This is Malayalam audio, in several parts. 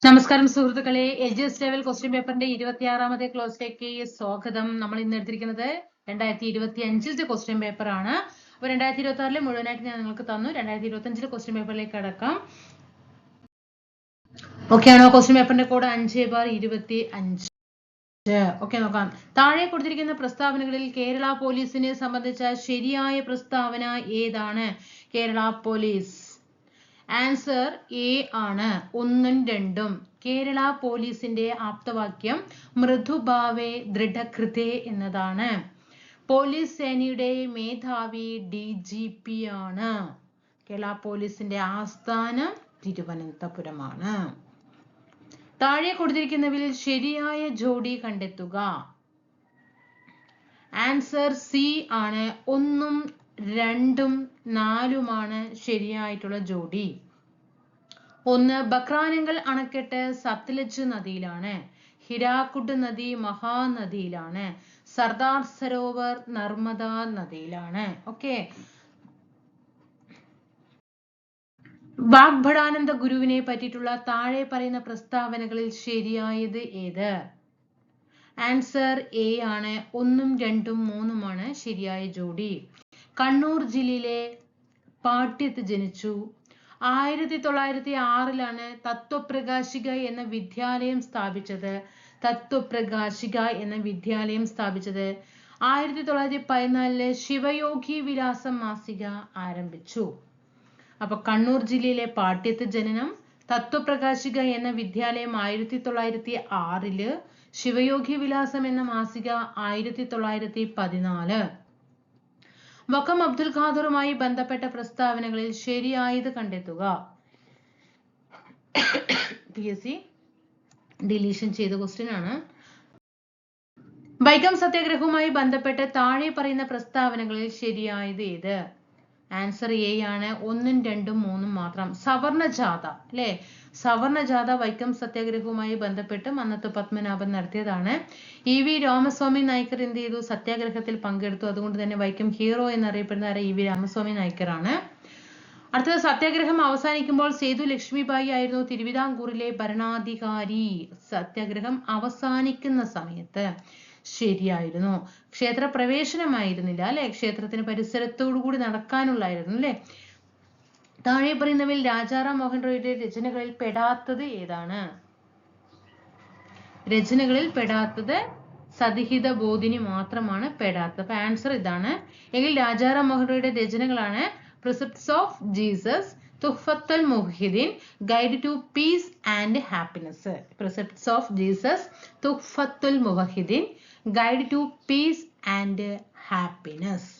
നമസ്കാരം സുഹൃത്തുക്കളെ, LGS ലെവൽ ക്വസ്റ്റ്യൻ പേപ്പറിന്റെ 26ാമത്തെ ക്ലാസ്സിലേക്ക് സ്വാഗതം. നമ്മൾ ഇന്ന് എടുത്തിരിക്കുന്നത് 2025 ക്വസ്റ്റ്യൻ പേപ്പർ ആണ്. അപ്പോൾ 2026 മുഴുവനായിട്ട് ഞാൻ നിങ്ങൾക്ക് തന്നു. 2025 ക്വസ്റ്റ്യൻ പേപ്പറിലേക്ക് കടക്കാം. ഓക്കെ ആണോ? ക്വസ്റ്റ്യൻ പേപ്പറിന്റെ കോഡ് 5/25. ഓക്കെ, നോക്കാം. താഴെ കൊടുത്തിരിക്കുന്ന പ്രസ്താവനകളിൽ കേരള പോലീസിനെ സംബന്ധിച്ച ശരിയായ പ്രസ്താവന ഏതാണ്? കേരള പോലീസ് ആൻസർ എ ആണ്, 1ഉം 2ഉം. കേരള പോലീസിന്റെ ആപ്തവാക്യം മൃദുഭാവേ ദൃഢകൃതേ എന്നതാണ്. പോലീസ് സേനയുടെ മേധാവി DGP ആണ്. കേരള പോലീസിന്റെ ആസ്ഥാനം തിരുവനന്തപുരമാണ്. താഴെ കൊടുത്തിരിക്കുന്നവയിൽ ശരിയായ ജോഡി കണ്ടെത്തുക. ആൻസർ സി ആണ്, 1ഉം 2ഉം 4ഉമാണ് ശരിയായിട്ടുള്ള ജോഡി. 1 ബക്രാനങ്കൽ അണക്കെട്ട് സത്ലജ് നദിയിലാണ്. ഹിരാക്കുഡ് നദി മഹാനദിയിലാണ്. സർദാർ സരോവർ നർമ്മദ നദിയിലാണ്. ഓക്കെ, വാഗ്ഭടാനന്ദ ഗുരുവിനെ പറ്റിയിട്ടുള്ള താഴെ പറയുന്ന പ്രസ്താവനകളിൽ ശരിയായത് ഏത്? ആൻസർ എ ആണ്, 1ഉം 2ഉം 3ഉമാണ് ശരിയായ ജോഡി. കണ്ണൂർ ജില്ലയിലെ പാട്യത്ത് ജനിച്ചു. 1906 തത്വപ്രകാശിക എന്ന വിദ്യാലയം സ്ഥാപിച്ചത്. 1914 ശിവയോഗി വിലാസം മാസിക ആരംഭിച്ചു. അപ്പൊ കണ്ണൂർ ജില്ലയിലെ പാട്യത്ത് ജനനം, തത്വപ്രകാശിക എന്ന വിദ്യാലയം 1906, ശിവയോഗി വിലാസം എന്ന മാസിക 1914. വക്കം അബ്ദുൽ ഖാദറുമായി ബന്ധപ്പെട്ട പ്രസ്താവനകളിൽ ശരിയായത് കണ്ടെത്തുക. PSC ഡിലീഷൻ ചെയ്ത ക്വസ്റ്റ്യൻ ആണ്. വൈക്കം സത്യാഗ്രഹവുമായി ബന്ധപ്പെട്ട് താഴെ പറയുന്ന പ്രസ്താവനകളിൽ ശരിയായത് ഏത്? ആൻസർ എ ആണ്, 1ഉം 2ഉം 3ഉം മാത്രം. സവർണജാഥ അല്ലെ, സവർണജാഥ വൈക്കം സത്യാഗ്രഹവുമായി ബന്ധപ്പെട്ട് മന്നത്ത് പത്മനാഭൻ നടത്തിയതാണ്. EV രാമസ്വാമി നായ്ക്കർ എന്ത് ചെയ്തു? സത്യാഗ്രഹത്തിൽ പങ്കെടുത്തു. അതുകൊണ്ട് തന്നെ വൈക്കം ഹീറോ എന്നറിയപ്പെടുന്ന EV രാമസ്വാമി നായ്ക്കർ ആണ്. അടുത്തത്, സത്യാഗ്രഹം അവസാനിക്കുമ്പോൾ സേതു ലക്ഷ്മിബായി ആയിരുന്നു തിരുവിതാംകൂറിലെ ഭരണാധികാരി. സത്യാഗ്രഹം അവസാനിക്കുന്ന സമയത്ത് ശരിയായിരുന്നു. ക്ഷേത്ര പ്രവേശനമായിരുന്നില്ല അല്ലെ, ക്ഷേത്രത്തിന് പരിസരത്തോടു കൂടി നടക്കാനുള്ളായിരുന്നു അല്ലെ. താഴെ പറയുന്നവയിൽ രാജാറാം മോഹൻ റോയുടെ രചനകളിൽ പെടാത്തത് ഏതാണ്? രചനകളിൽ പെടാത്തത് സതിഹിത ബോധിനി മാത്രമാണ് പെടാത്തത്. അപ്പൊ ആൻസർ ഇതാണ്. എങ്കിൽ രാജാറാം മോഹൻ റോയുടെ രചനകളാണ് പ്രിസെപ്റ്റ്സ് ഓഫ് ജീസസ്, തുഹ്ഫത്തുൽ മുവഹിദീൻ, guide to peace and happiness. Precepts of Jesus, തുഹ്ഫത്തുൽ മുവഹിദീൻ, guide to peace and happiness.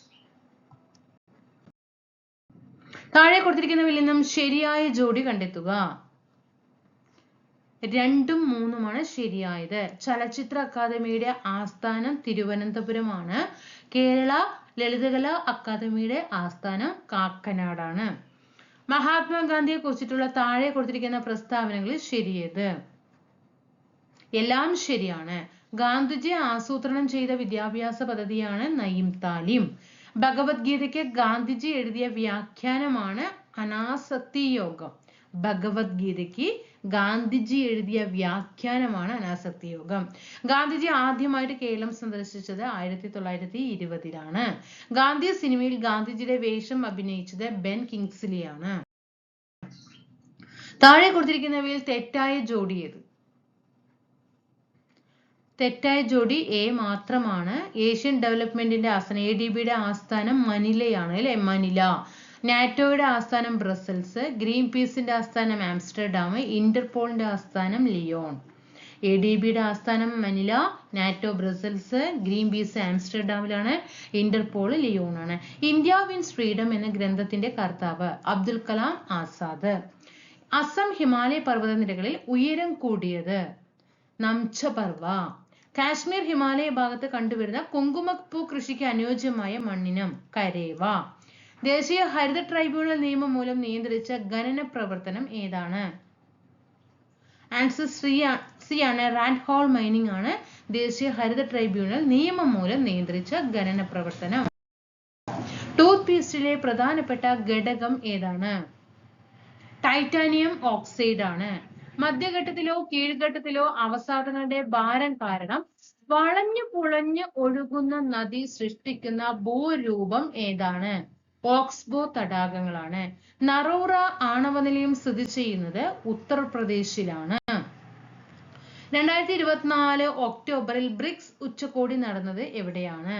താഴെ കൊടുത്തിരിക്കുന്നവയിൽ നിന്നും ശരിയായ ജോഡി കണ്ടെത്തുക. 2ഉം 3ഉമാണ് ശരിയായത്. ചലച്ചിത്ര അക്കാദമിയുടെ ആസ്ഥാനം തിരുവനന്തപുരമാണ്. കേരള ലളിതകലാ അക്കാദമിയുടെ ആസ്ഥാനം കാക്കനാടാണ്. മഹാത്മാഗാന്ധിയെ കുറിച്ചിട്ടുള്ള താഴെ കൊടുത്തിരിക്കുന്ന പ്രസ്താവനകളിൽ ശരിയേത്? എല്ലാം ശരിയാണ്. ഗാന്ധിജി ആസൂത്രണം ചെയ്ത വിദ്യാഭ്യാസ പദ്ധതിയാണ് നയീം താലീം. ഭഗവത്ഗീതയ്ക്ക് ഗാന്ധിജി എഴുതിയ വ്യാഖ്യാനമാണ് അനാസക്തി യോഗം. ഭഗവത്ഗീതയ്ക്ക് ഗാന്ധിജി എഴുതിയ വ്യാഖ്യാനമാണ് അനാസക്തി യോഗം. ഗാന്ധിജി ആദ്യമായിട്ട് കേരളം സന്ദർശിച്ചത് 1920 ഗാന്ധി സിനിമയിൽ ഗാന്ധിജിയുടെ വേഷം അഭിനയിച്ചത് ബെൻ കിങ്സ്ലി ആണ്. താഴെ കൊടുത്തിരിക്കുന്നവയിൽ തെറ്റായ ജോഡി ഏത്? തെറ്റായ ജോഡി എ മാത്രമാണ്. ഏഷ്യൻ ഡെവലപ്മെന്റിന്റെ ആസ്ഥാനം, ADBയുടെ ആസ്ഥാനം മനിലയാണ് അല്ലെ, മനില. നാറ്റോയുടെ ആസ്ഥാനം ബ്രസൽസ്, ഗ്രീൻ പീസിന്റെ ആസ്ഥാനം ആംസ്റ്റർഡാം, ഇന്റർപോളിന്റെ ആസ്ഥാനം ലിയോൺ. ADBയുടെ ആസ്ഥാനം Manila, NATO Brussels, Greenpeace ആംസ്റ്റർഡാമിലാണ്, ഇന്റർപോൾ ലിയോൺ ആണ്. ഇന്ത്യ വിൻസ് ഫ്രീഡം എന്ന ഗ്രന്ഥത്തിന്റെ കർത്താവ് അബ്ദുൽ കലാം ആസാദ്. അസം ഹിമാലയ പർവ്വതനിരകളിൽ ഉയരം കൂടിയത് നംച പർവ്വ. കാശ്മീർ ഹിമാലയ ഭാഗത്ത് കണ്ടുവരുന്ന കുങ്കുമപ്പൂ കൃഷിക്ക് അനുയോജ്യമായ മണ്ണിനം കരേവ. ദേശീയ ഹരിത ട്രൈബ്യൂണൽ നിയമം മൂലം നിയന്ത്രിച്ച ഖനന പ്രവർത്തനം ഏതാണ്? ആൻസർ സി ആണ്, റാൻഡ് ഹോൾ മൈനിങ് ആണ് ദേശീയ ഹരിത ട്രൈബ്യൂണൽ നിയമം മൂലം നിയന്ത്രിച്ച ഖനന പ്രവർത്തനം. ടൂത്ത് പേസ്റ്റിലെ പ്രധാനപ്പെട്ട ഘടകം ഏതാണ്? ടൈറ്റാനിയം ഓക്സൈഡ് ആണ്. മധ്യഘട്ടത്തിലോ കീഴ്ഘട്ടത്തിലോ അവസാദങ്ങളുടെ ഭാരം കാരണം വളഞ്ഞു പുളഞ്ഞു ഒഴുകുന്ന നദി സൃഷ്ടിക്കുന്ന ഭൂരൂപം ഏതാണ്? ഓക്സ്ബോ തടാകങ്ങളാണ്. നറോറ ആണവ നിലയം സ്ഥിതി ചെയ്യുന്നത് ഉത്തർപ്രദേശിലാണ്. 2024 ഒക്ടോബറിൽ ബ്രിക്സ് ഉച്ചകോടി നടന്നത് എവിടെയാണ്?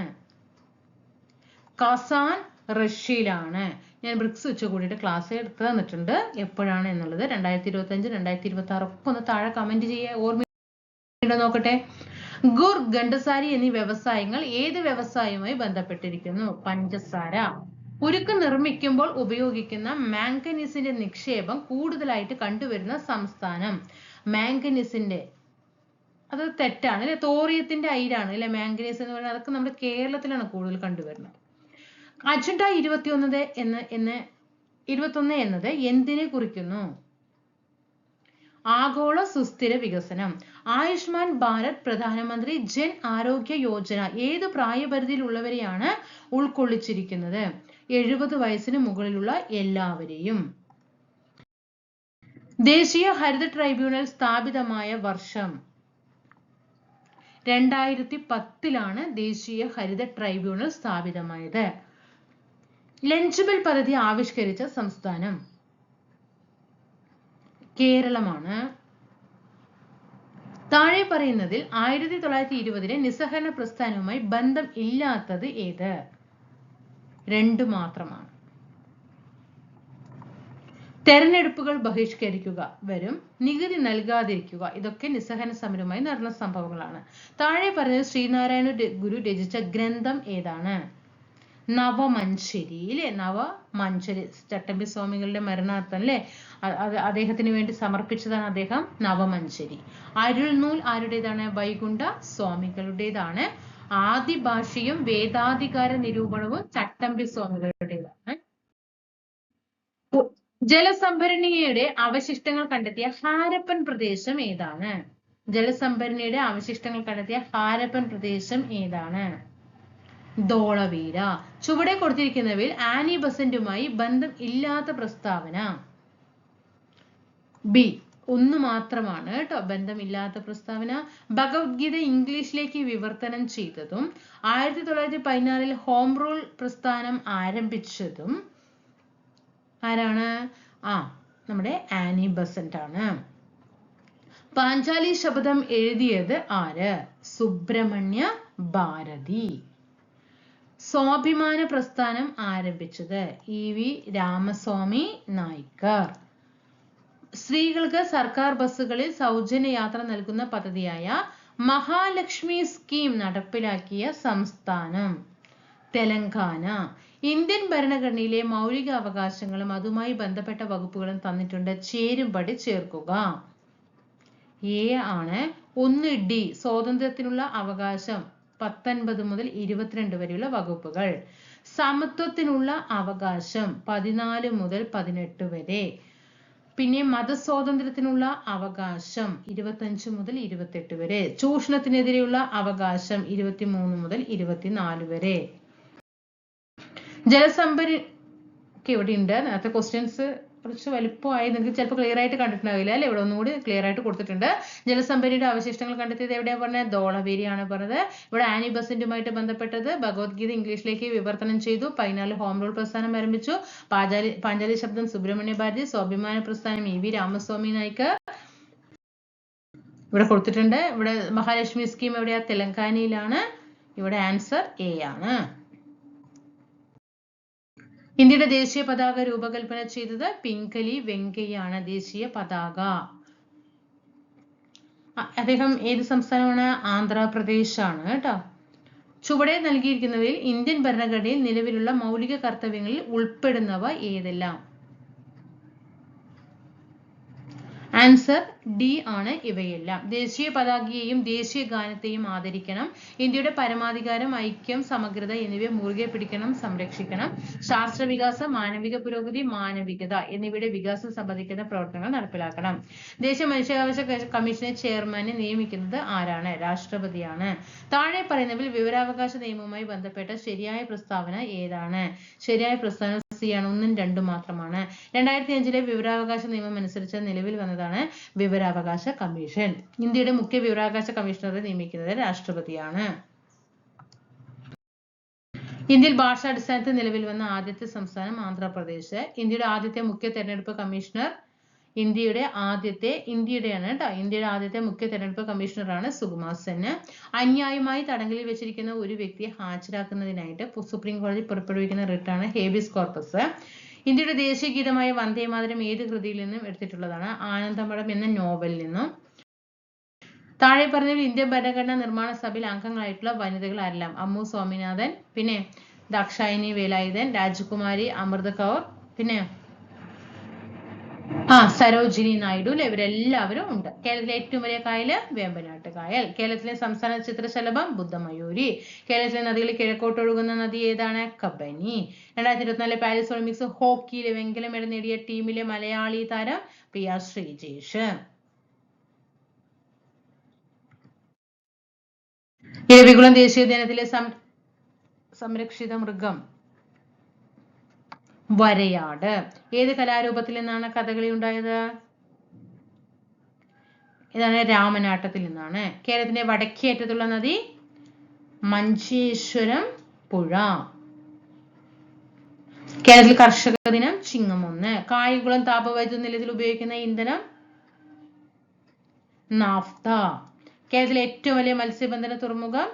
കസാൻ, റഷ്യയിലാണ്. ഞാൻ ബ്രിക്സ് ഉച്ചകോടിയുടെ ക്ലാസ് എടുത്ത് തന്നിട്ടുണ്ട്, എപ്പോഴാണ് എന്നുള്ളത്. 2025, 2026 ഒക്കെ ഒന്ന് താഴെ കമന്റ് ചെയ്യുക, ഓർമ്മ നോക്കട്ടെ. ഗുർ, ഗണ്ഡസാരി എന്നീ വ്യവസായങ്ങൾ ഏത് വ്യവസായവുമായി ബന്ധപ്പെട്ടിരിക്കുന്നു? പഞ്ചസാര. ഉരുക്ക് നിർമ്മിക്കുമ്പോൾ ഉപയോഗിക്കുന്ന മാംഗനീസിന്റെ നിക്ഷേപം കൂടുതലായിട്ട് കണ്ടുവരുന്ന സംസ്ഥാനം? മാംഗനീസിന്റെ, അത് തെറ്റാണ് അല്ലെ, തോറിയത്തിന്റെ അയിരാണ് അല്ലെ മാംഗനീസ് എന്ന് പറയുന്നത്. അതൊക്കെ നമ്മുടെ കേരളത്തിലാണ് കൂടുതൽ കണ്ടുവരുന്നത്. അജണ്ട 21 എന്നത് എന്തിനെ കുറിക്കുന്നു? ആഗോള സുസ്ഥിര വികസനം. ആയുഷ്മാൻ ഭാരത് പ്രധാനമന്ത്രി ജൻ ആരോഗ്യ യോജന ഏത് പ്രായപരിധിയിലുള്ളവരെയാണ് ഉൾക്കൊള്ളിച്ചിരിക്കുന്നത്? 70 വയസ്സിന് മുകളിലുള്ള എല്ലാവരെയും. ദേശീയ ഹരിത ട്രൈബ്യൂണൽ സ്ഥാപിതമായ വർഷം? 2010 ദേശീയ ഹരിത ട്രൈബ്യൂണൽ സ്ഥാപിതമായത്. ലഞ്ച് ബിൽ പദ്ധതി ആവിഷ്കരിച്ച സംസ്ഥാനം? കേരളമാണ്. താഴെ പറയുന്നതിൽ 1920 നിസ്സഹകരണ പ്രസ്ഥാനവുമായി ബന്ധം ഇല്ലാത്തത് ഏത്? 2 മാത്രമാണ്. തെരഞ്ഞെടുപ്പുകൾ ബഹിഷ്കരിക്കുക വരും, നികുതി നൽകാതിരിക്കുക, ഇതൊക്കെ നിസ്സഹകരണ സമരവുമായി നടന്ന സംഭവങ്ങളാണ്. താഴെ പറഞ്ഞത് ശ്രീനാരായണ ഗുരു രചിച്ച ഗ്രന്ഥം ഏതാണ്? നവമഞ്ചരി അല്ലെ, നവമഞ്ചരി. ചട്ടമ്പി സ്വാമികളുടെ മരണാർത്ഥം അല്ലെ, അദ്ദേഹത്തിന് വേണ്ടി സമർപ്പിച്ചതാണ് അദ്ദേഹം നവമഞ്ചരി. അരുൾനൂൽ ആരുടേതാണ്? വൈകുണ്ഠ സ്വാമികളുടേതാണ്. ആദിഭാഷയും വേദാധികാര നിരൂപണവും ചട്ടമ്പി സ്വാമികളുടേതാണ്. ജലസംഭരണിയുടെ അവശിഷ്ടങ്ങൾ കണ്ടെത്തിയ ഹാരപ്പൻ പ്രദേശം ഏതാണ്? ജലസംഭരണിയുടെ അവശിഷ്ടങ്ങൾ കണ്ടെത്തിയ ഹാരപ്പൻ പ്രദേശം ഏതാണ്? ധോളവീര. ചുവടെ കൊടുത്തിരിക്കുന്നവയിൽ ആനി ബസന്റുമായി ബന്ധം ഇല്ലാത്ത പ്രസ്താവന? ബി, 1 മാത്രമാണ് കേട്ടോ ബന്ധമില്ലാത്ത പ്രസ്താവന. ഭഗവത്ഗീത ഇംഗ്ലീഷിലേക്ക് വിവർത്തനം ചെയ്തതും 1914 ഹോം റൂൾ പ്രസ്ഥാനം ആരംഭിച്ചതും ആരാണ്? നമ്മുടെ ആനി ബസന്റ് ആണ്. പാഞ്ചാലി ശബദം എഴുതിയത് ആര്? സുബ്രഹ്മണ്യ ഭാരതി. സ്വാഭിമാന പ്രസ്ഥാനം ആരംഭിച്ചത്? EV രാമസ്വാമി നായ്ക്കർ. സ്ത്രീകൾക്ക് സർക്കാർ ബസ്സുകളിൽ സൗജന്യ യാത്ര നൽകുന്ന പദ്ധതിയായ മഹാലക്ഷ്മി സ്കീം നടപ്പിലാക്കിയ സംസ്ഥാനം? തെലങ്കാന. ഇന്ത്യൻ ഭരണഘടനയിലെ മൗലിക അവകാശങ്ങളും അതുമായി ബന്ധപ്പെട്ട വകുപ്പുകളും തന്നിട്ടുണ്ട്, ചേരുംപടി ചേർക്കുക. എ ആണ്. 1D സ്വാതന്ത്ര്യത്തിനുള്ള അവകാശം 19 മുതൽ 22 വരെയുള്ള വകുപ്പുകൾ. സമത്വത്തിനുള്ള അവകാശം 14 മുതൽ 18 വരെ. പിന്നെ മതസ്വാതന്ത്ര്യത്തിനുള്ള അവകാശം 25 മുതൽ 28 വരെ. ചൂഷണത്തിനെതിരെയുള്ള അവകാശം 23 മുതൽ 24 വരെ. ജലസംഭരണി ഇവിടെ ഉണ്ട്. നേരത്തെ ക്വസ്റ്റ്യൻസ് കുറച്ച് വലുപ്പമായി നിങ്ങൾക്ക് ചിലപ്പോൾ ക്ലിയർ ആയിട്ട് കണ്ടിട്ടുണ്ടാവില്ല അല്ലെ, ഇവിടെ ഒന്നുകൂടി ക്ലിയർ ആയിട്ട് കൊടുത്തിട്ടുണ്ട്. ജലസംഭരണിയുടെ അവശിഷ്ടങ്ങൾ കണ്ടെത്തിയത് എവിടെയാ പറഞ്ഞത്? ധോളവീരയാണ് പറഞ്ഞത്. ഇവിടെ ആനി ബസന്റുമായിട്ട് ബന്ധപ്പെട്ടത് ഭഗവത്ഗീത ഇംഗ്ലീഷിലേക്ക് വിവർത്തനം ചെയ്തു, 14 ഹോം റൂൾ പ്രസ്ഥാനം ആരംഭിച്ചു, പാഞ്ചാലി ശബ്ദം സുബ്രഹ്മണ്യ ഭാരതി, സ്വാഭിമാന പ്രസ്ഥാനം EV രാമസ്വാമി നായ്ക്കർ ഇവിടെ കൊടുത്തിട്ടുണ്ട്. ഇവിടെ മഹാലക്ഷ്മി സ്കീം എവിടെയാ? തെലങ്കാനയിലാണ്. ഇവിടെ ആൻസർ എ ആണ്. ഇന്ത്യയുടെ ദേശീയ പതാക രൂപകൽപ്പന ചെയ്തത് പിംഗലി വെങ്കയ്യാണ്. ദേശീയ പതാക അദ്ദേഹം ഏത് സംസ്ഥാനമാണ്? ആന്ധ്രാപ്രദേശ് ആണ് കേട്ടോ. ചുവടെ നൽകിയിരിക്കുന്നവയിൽ ഇന്ത്യൻ ഭരണഘടനയിൽ നിലവിലുള്ള മൗലിക കർത്തവ്യങ്ങളിൽ ഉൾപ്പെടുന്നവ ഏതെല്ലാം? ആൻസർ ഡി ആണ് ഇവയെല്ലാം. ദേശീയ പതാകയെയും ദേശീയ ഗാനത്തെയും ആദരിക്കണം. ഇന്ത്യയുടെ പരമാധികാരം, ഐക്യം, സമഗ്രത എന്നിവയെ മുറുകെ പിടിക്കണം, സംരക്ഷിക്കണം. ശാസ്ത്ര വികാസം, മാനവിക പുരോഗതി, മാനവികത എന്നിവയുടെ വികാസം സംബന്ധിക്കുന്ന പ്രവർത്തനങ്ങൾ നടപ്പിലാക്കണം. ദേശീയ മനുഷ്യാവകാശ കമ്മീഷനെ ചെയർമാനെ നിയമിക്കുന്നത് ആരാണ്? രാഷ്ട്രപതിയാണ്. താഴെ പറയുന്നവയിൽ വിവരാവകാശ നിയമവുമായി ബന്ധപ്പെട്ട ശരിയായ പ്രസ്താവന ഏതാണ്? ശരിയായ പ്രസ്താവന സി ആണ്, 1ഉം 2ഉം മാത്രമാണ്. 2005 വിവരാവകാശ നിയമം അനുസരിച്ച് നിലവിൽ വന്നതാണ് വിവരാവകാശ കമ്മീഷൻ. ഇന്ത്യയുടെ മുഖ്യ വിവരാവകാശ കമ്മീഷണറെ നിയമിക്കുന്നത് രാഷ്ട്രപതിയാണ്. ഇന്ത്യയിൽ ഭാഷാടിസ്ഥാനത്തിൽ നിലവിൽ വന്ന ആദ്യത്തെ സംസ്ഥാനം ആന്ധ്രാപ്രദേശ്. ഇന്ത്യയുടെ ആദ്യത്തെ മുഖ്യ തെരഞ്ഞെടുപ്പ് കമ്മീഷണർ ഇന്ത്യയുടെ ആദ്യത്തെ മുഖ്യ തെരഞ്ഞെടുപ്പ് കമ്മീഷണറാണ് സുകുമാർ സെൻ. അന്യായമായി തടങ്കലിൽ വെച്ചിരിക്കുന്ന ഒരു വ്യക്തിയെ ഹാജരാക്കുന്നതിനായിട്ട് സുപ്രീം കോടതി പുറപ്പെടുവിക്കുന്ന റിട്ടാണ് ഹേബിയസ് കോർപ്പസ്. ഇന്ത്യയുടെ ദേശീയ ഗീതമായ വന്ദേമാതരം ഏത് കൃതിയിൽ നിന്നും എടുത്തിട്ടുള്ളതാണ്? ആനന്ദമഠം എന്ന നോവലിൽ നിന്നും. താഴെ പറഞ്ഞതിൽ ഇന്ത്യൻ ഭരണഘടനാ നിർമ്മാണ സഭയിൽ അംഗങ്ങളായിട്ടുള്ള വനിതകൾ ആരെല്ലാം? അമ്മു സ്വാമിനാഥൻ, പിന്നെ ദാക്ഷായണി വേലായുധൻ, രാജകുമാരി അമൃത കൗർ, പിന്നെ സരോജിനി നായിഡു. ഇവരെല്ലാവരും ഉണ്ട്. കേരളത്തിലെ ഏറ്റവും വലിയ കായൽ വേമ്പനാട്ട് കായൽ. കേരളത്തിലെ സംസ്ഥാന ചിത്രശലഭം ബുദ്ധമയൂരി. കേരളത്തിലെ നദികളിൽ കിഴക്കോട്ടൊഴുകുന്ന നദി ഏതാണ്? കബനി. 2024 പാരീസ് ഒളിമ്പിക്സ് ഹോക്കിയിൽ വെങ്കല മെഡൽ നേടിയ ടീമിലെ മലയാളി താരം പ്രിയ ശ്രീജേഷ്. ഇരവികുളം ദേശീയോദ്യാനത്തിലെ സംരക്ഷിത മൃഗം വരയാട്. ഏത് കലാരൂപത്തിൽ നിന്നാണ് കഥകളി ഉണ്ടായത്? ഇതാണ് രാമനാട്ടത്തിൽ നിന്നാണ്. കേരളത്തിന്റെ വടക്കേ അറ്റത്തുള്ള നദി മഞ്ചേശ്വരം പുഴ. കേരളത്തിൽ കർഷക ദിനം ചിങ്ങം 1. കായംകുളം താപവൈദ്യുത നിലയത്തിൽ ഉപയോഗിക്കുന്ന ഇന്ധനം നാഫ്ത. കേരളത്തിലെ ഏറ്റവും വലിയ മത്സ്യബന്ധന തുറമുഖം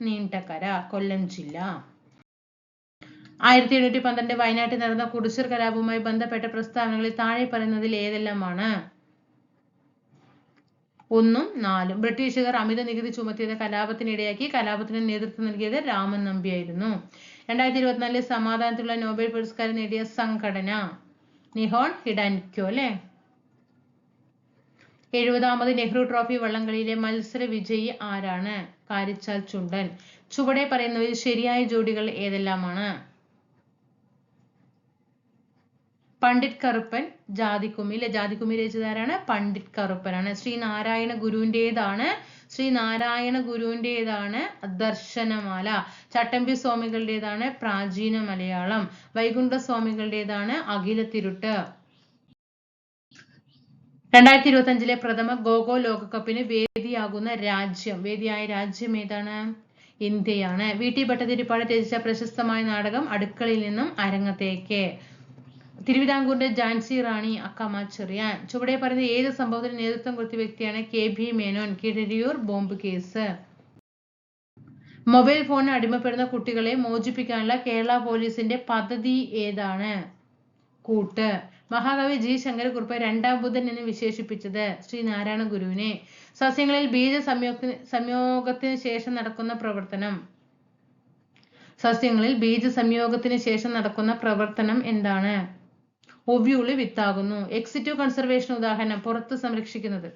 നീണ്ടകര, കൊല്ലം ജില്ല. 1712 വയനാട്ടിൽ നടന്ന കുടിശ്ശിർ കലാപവുമായി ബന്ധപ്പെട്ട പ്രസ്താവനകളിൽ താഴെ പറയുന്നതിൽ ഏതെല്ലാമാണ്? 1ഉം 4ഉം. ബ്രിട്ടീഷുകാർ അമിത നികുതി ചുമത്തിയത് കലാപത്തിനിടയാക്കി. കലാപത്തിന് നേതൃത്വം നൽകിയത് രാമൻ നമ്പിയായിരുന്നു. 2024 സമാധാനത്തിലുള്ള നോബൽ പുരസ്കാരം നേടിയ സംഘടന നിഹോൺ ഹിഡാൻക്യോ അല്ലെ. 70ാമത് നെഹ്റു ട്രോഫി വള്ളംകളിയിലെ മത്സര വിജയി ആരാണ്? കാരിച്ചാൽ ചുണ്ടൻ. ചുവടെ പറയുന്നവയിൽ ശരിയായ ജോഡികൾ ഏതെല്ലാമാണ്? പണ്ഡിറ്റ് കറുപ്പൻ ജാതിക്കുമ്മി. ജാതിക്കുമ്മി രചിച്ചതാരാണ്? പണ്ഡിറ്റ് കറുപ്പനാണ്. ശ്രീനാരായണ ഗുരുവിന്റേതാണ് ദർശനമാല. ചട്ടമ്പി സ്വാമികളുടേതാണ് പ്രാചീന മലയാളം. വൈകുണ്ഠ സ്വാമികളുടേതാണ് അഖിലത്തിരുട്ട്. 2025 പ്രഥമ ഗോഗോ ലോകകപ്പിന് വേദിയായ രാജ്യം ഏതാണ്? ഇന്ത്യയാണ്. വി.ടി. ഭട്ടതിരിപ്പാട് രചിച്ച പ്രശസ്തമായ നാടകം അടുക്കളയിൽ നിന്നും അരങ്ങത്തേക്ക്. തിരുവിതാംകൂറിന്റെ ഝാൻസി റാണി അക്കമ്മ ചെറിയാൻ. ചുവടെ പറയുന്ന ഏത് സംഭവത്തിന് നേതൃത്വം കൊടുത്ത വ്യക്തിയാണ്? KB. Menon. Keezhariyur bomb case. Mobile ഫോണിന് അടിമപ്പെടുന്ന കുട്ടികളെ മോചിപ്പിക്കാനുള്ള കേരള പോലീസിന്റെ പദ്ധതി ഏതാണ്? കൂട്ട്. മഹാകവി ജി ശങ്കരക്കുറുപ്പ് 2ാം ബുദ്ധൻ എന്ന് വിശേഷിപ്പിച്ചത് ശ്രീനാരായണ ഗുരുവിനെ. സസ്യങ്ങളിൽ ബീജ സംയോഗത്തിന് ശേഷം നടക്കുന്ന പ്രവർത്തനം എന്താണ്? ഒവ്യൂള് വിത്താകുന്നു. എക്സിറ്റീവ് കൺസർവേഷൻ ഉദാഹരണം? പുറത്ത് സംരക്ഷിക്കുന്നത്.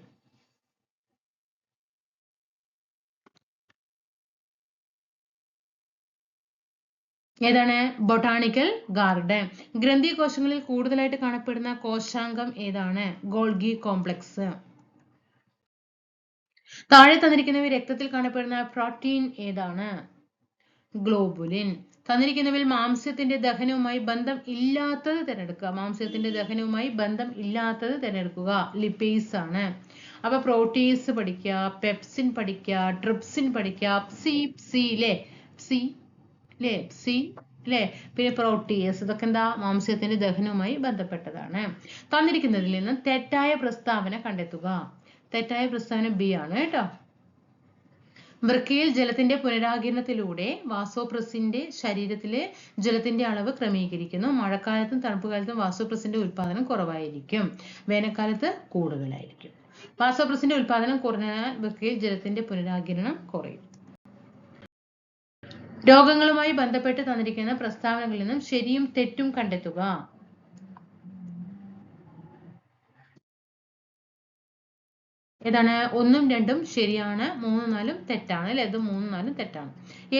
ഏതാണ്? Botanical garden. ഗ്രന്ഥി കോശങ്ങളിൽ കൂടുതലായിട്ട് കാണപ്പെടുന്ന കോശാംഗം ഏതാണ്? Golgi complex. താഴെ തന്നിരിക്കുന്നവയിൽ രക്തത്തിൽ കാണപ്പെടുന്ന പ്രോട്ടീൻ ഏതാണ്? ഗ്ലോബുലിൻ. തന്നിരിക്കുന്നവയിൽ മാംസ്യത്തിന്റെ ദഹനവുമായി ബന്ധം ഇല്ലാത്തത് തിരഞ്ഞെടുക്കുക. ലിപ്പേസ് ആണ്. അപ്പൊ പ്രോട്ടീസ് പഠിക്കുക, പെപ്സിൻ പഠിക്കുക, ട്രിപ്സിൻ പഠിക്കുക, പിന്നെ പ്രോട്ടീസ്. ഇതൊക്കെ എന്താ? മാംസ്യത്തിന്റെ ദഹനവുമായി ബന്ധപ്പെട്ടതാണ്. തന്നിരിക്കുന്നതിൽ നിന്ന് തെറ്റായ പ്രസ്താവന കണ്ടെത്തുക. തെറ്റായ പ്രസ്താവന ബി ആണ് കേട്ടോ. വൃക്കയിൽ ജലത്തിന്റെ പുനരാകിരണത്തിലൂടെ വാസോപ്രസിന്റെ ശരീരത്തിലെ ജലത്തിന്റെ അളവ് ക്രമീകരിക്കുന്നു. മഴക്കാലത്തും തണുപ്പുകാലത്തും വാസോപ്രസിന്റെ ഉൽപാദനം കുറവായിരിക്കും, വേനൽക്കാലത്ത് കൂടുതലായിരിക്കും. വാസോപ്രസിന്റെ ഉൽപാദനം കുറഞ്ഞാൽ വൃക്കയിൽ ജലത്തിന്റെ പുനരാകിരണം കുറയും. രോഗങ്ങളുമായി ബന്ധപ്പെട്ട് തന്നിരിക്കുന്ന പ്രസ്താവനകളിൽ നിന്നും ശരിയും തെറ്റും കണ്ടെത്തുക. ഏതാണ്? 1ഉം 2ഉം ശരിയാണ്, 3ഉം 4ഉം തെറ്റാണ് അല്ലെ. ഇത് 3ഉം 4ഉം തെറ്റാണ്.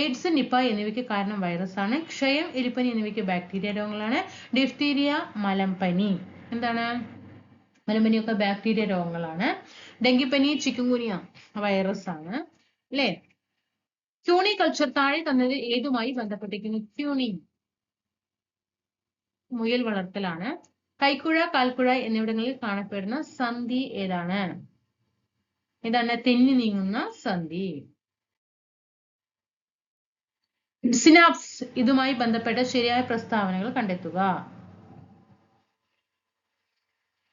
എയ്ഡ്സ്, നിപ്പ എന്നിവയ്ക്ക് കാരണം വൈറസ് ആണ്. ക്ഷയം, എലിപ്പനി എന്നിവയ്ക്ക് ബാക്ടീരിയ രോഗങ്ങളാണ്. ഡിഫ്തീരിയ, മലമ്പനി. എന്താണ്? മലമ്പനിയൊക്കെ ബാക്ടീരിയ രോഗങ്ങളാണ്. ഡെങ്കിപ്പനി, ചിക്കുൻഗുനിയ വൈറസ് ആണ് അല്ലെ. ക്യൂണി കൾച്ചർ താഴെ തന്നത് ഏതുമായി ബന്ധപ്പെട്ടിരിക്കുന്നു? മുയൽ വളർത്തലാണ്. കൈക്കുഴ, കാൽക്കുഴ എന്നിവിടങ്ങളിൽ കാണപ്പെടുന്ന സന്ധി ഏതാണ്? ഇതാണ് തെന്നി നീങ്ങുന്ന സന്ധി. സിനാപ്സ് ഇതുമായി ബന്ധപ്പെട്ട ശരിയായ പ്രസ്താവനകൾ കണ്ടെത്തുക.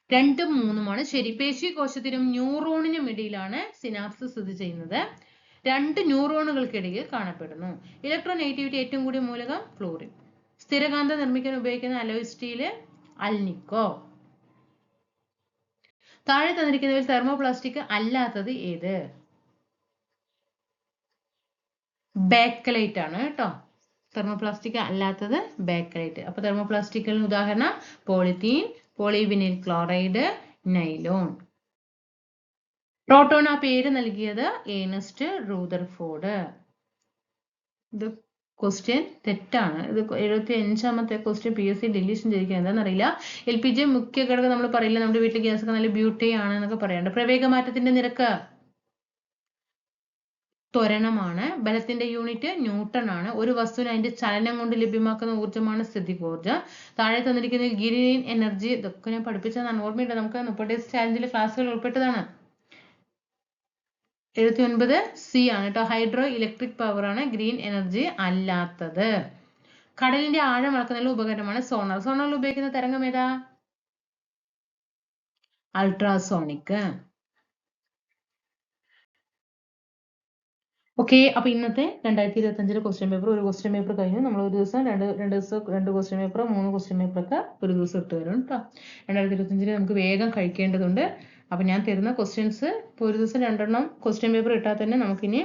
2ഉം 3ഉമാണ് ശരി. പേശീകോശത്തിനും ന്യൂറോണിനും ഇടയിലാണ് സിനാപ്സ് സ്ഥിതി ചെയ്യുന്നത്. 2 ന്യൂറോണുകൾക്കിടയിൽ കാണപ്പെടുന്നു. ഇലക്ട്രോനെഗറ്റിവിറ്റി ഏറ്റവും കൂടിയ മൂലകം ഫ്ലൂറിൻ. സ്ഥിരകാന്തം നിർമ്മിക്കാൻ ഉപയോഗിക്കുന്ന അലോയ് സ്റ്റീല് അൽനിക്കോ. താഴെ തന്നിരിക്കുന്നവയിൽ തെർമോപ്ലാസ്റ്റിക് അല്ലാത്തത് ഏത്? ബേക്കലൈറ്റ് ആണ് കേട്ടോ. തെർമോപ്ലാസ്റ്റിക് അല്ലാത്തത് ബേക്കലൈറ്റ്. അപ്പൊ തെർമോപ്ലാസ്റ്റിക്കുകളുടെ ഉദാഹരണം പോളിത്തീൻ, പോളിവിനിൽ ക്ലോറൈഡ്, നൈലോൺ. പ്രോട്ടോൺ ആ പേര് നൽകിയത് ഏണസ്റ്റ് റൂദർഫോർഡ്. ഇത് ക്വസ്റ്റ്യൻ തെറ്റാണ്. ഇത് 75ാമത്തെ ക്വസ്റ്റ്യൻ PSC ഡിലീഷൻ ചെയ്തിരിക്കുക. എന്താണെന്നറിയില്ല. LPG മുഖ്യ ഘടകം നമ്മൾ പറയില്ല, നമ്മുടെ വീട്ടിൽ ഗ്യാസ് ഒക്കെ നല്ല ബ്യൂട്ടി ആണ് എന്നൊക്കെ പറയാണ്ട്. പ്രവേഗമാറ്റത്തിന്റെ നിരക്ക് ത്വരണമാണ്. ബലത്തിന്റെ യൂണിറ്റ് ന്യൂട്ടൺ ആണ്. ഒരു വസ്തുവിന് അതിന്റെ ചലനം കൊണ്ട് ലഭ്യമാക്കുന്ന ഊർജ്ജമാണ് സ്ഥിതികോർജ്ജം. താഴെ തന്നിരിക്കുന്ന ഗ്രീൻ എനർജി, ഇതൊക്കെ ഞാൻ പഠിപ്പിച്ചതാണ്, ഓർമ്മയുണ്ട്. നമുക്ക് 30 ഡേയ്സ് ചാലഞ്ചിലെ ക്ലാസ്സുകൾ ഉൾപ്പെട്ടതാണ്. 79 C ആണ് കേട്ടോ. ഹൈഡ്രോ ഇലക്ട്രിക് പവർ ആണ് ഗ്രീൻ എനർജി അല്ലാത്തത്. കടലിന്റെ ആഴം അളക്കുന്നതിനുള്ള ഉപകരണമാണ് സോണാർ. സോണാറിൽ ഉപയോഗിക്കുന്ന തരംഗം ഏതാ? അൾട്രാസോണിക്. ഓക്കെ, അപ്പൊ ഇന്നത്തെ 2025 ക്വസ്റ്റ്യൻ പേപ്പർ, ഒരു ക്വസ്റ്റ്യൻ പേപ്പർ കഴിഞ്ഞു. നമ്മൾ ഒരു ദിവസം രണ്ട് ക്വസ്റ്റ്യൻ പേപ്പർ, 3 ക്വസ്റ്റ്യൻ പേപ്പർ ഒക്കെ ഒരു ദിവസം ഇട്ട് തരും കേട്ടോ. 2025 നമുക്ക് വേഗം കഴിക്കേണ്ടതുണ്ട്. അപ്പൊ ഞാൻ തരുന്ന ക്വസ്റ്റ്യൻസ് ഇപ്പോൾ ഒരു ദിവസം 2 ക്വസ്റ്റ്യൻ പേപ്പർ ഇട്ടാൽ തന്നെ നമുക്കിനി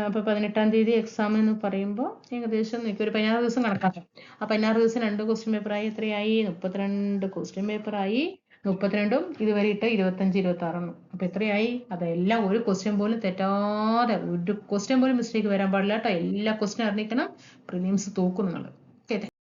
ഇപ്പൊ 18ാം തീയതി എക്സാം എന്ന് പറയുമ്പോൾ ഏകദേശം ഒരു 16 ദിവസം കണക്കാക്കാം. ആ 16 ദിവസം 2 ക്വസ്റ്റ്യൻ പേപ്പറായി എത്രയായി? 32 ക്വസ്റ്റ്യൻ പേപ്പറായി. 32ഉം ഇതുവരെ ഇട്ട് 25, 26. അപ്പൊ എത്രയായി? അതെല്ലാം ഒരു ക്വസ്റ്റ്യൻ പോലും തെറ്റാതെ, ഒരു ക്വസ്റ്റ്യൻ പോലും മിസ്റ്റേക്ക് വരാൻ പാടില്ല കേട്ടോ. എല്ലാ ക്വസ്റ്റ്യൻ അറിഞ്ഞിരിക്കണം. പ്രിലിംസ് തൂക്കും നിങ്ങൾ.